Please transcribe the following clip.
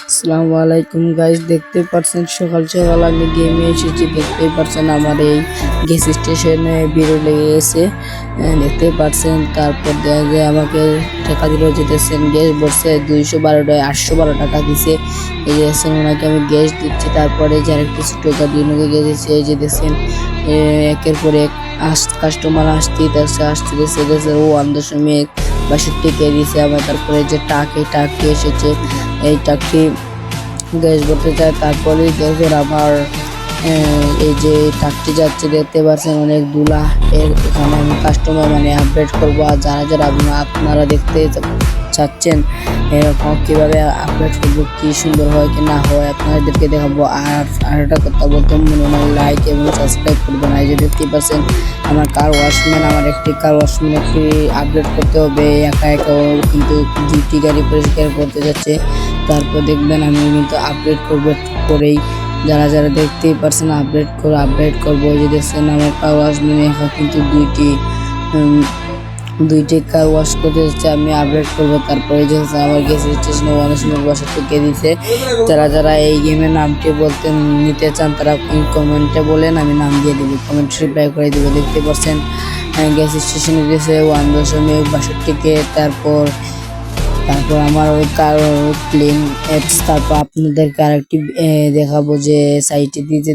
আসসালামু আলাইকুম গাইস, দেখতে পাচ্ছেন সকাল সকাল আমি গেমে এসেছি। দেখতে পাচ্ছেন আমার এই গ্যাস স্টেশনে বিরো লেগে গেছে, দেখতে পাচ্ছেন। তারপর দেখা যায় আমাকে টাকা দিল, যেতেছেন গ্যাস ভরছে 212 টাকা, 812 টাকা দিছে। এই যে দেখছেন ওনাকে আমি গ্যাস দিচ্ছি। তারপরে যার কিছু টাকা দিয়ে ওনাকে গ্যাস দিচ্ছে। এই যে দেখছেন একের পর এক কাস্টমার আসতে ও 1.62 কে দিছে আমার। তারপরে যে টাকি এসেছে, এই টাকি গ্যাস ভরতে চায়। তারপরে দেখবেন আমার এই যে টাকটি যাচ্ছে, দেখতে পাচ্ছেন অনেক দুলা। এখানে আমি কাস্টমার আপডেট করবো। আর যারা যারা আপনারা দেখতে চাচ্ছেন এরকম কিভাবে আপডেট করবো, কি সুন্দর হয় কি না হয় আপনাদেরকে দেখাবো। আর একটা কথা বলতে মনে হয়, লাইক এবং সাবস্ক্রাইব করবেন। এই যে দেখতে পাচ্ছেন আমার আমার একটি কার ওয়াশম্যান একটি আপডেট করতে হবে। একা একা কিন্তু 2টি গাড়ি পরিষ্কার করতে যাচ্ছে। তারপর দেখবেন আমি কিন্তু আপডেট করবো করেই। যারা যারা দেখতেই পারছেন আপডেট করবো। যে দেখছেন আমার কার ওয়াশম্যান এখন কিন্তু দুইটি কার ওয়াশ করতে যাচ্ছে, আমি আপডেট করবো। তারপরে যে আমার গ্যাস স্টেশনে অনেক সময় বসে টিকে দিছে। যারা যারা এই গেমের নামটি বলতে নিতে চান তারা কমেন্টে বলেন, আমি নাম দিয়ে দেবো, কমেন্ট রিপ্লাই করে দেবো। দেখতে পাচ্ছেন গ্যাস স্টেশনে দিয়েছে 1.62 কে। তারপর আমার ওই কার ক্লিন অ্যাপস। তারপর আপনাদেরকে আরেকটি দেখাবো যে সাইটে দিতে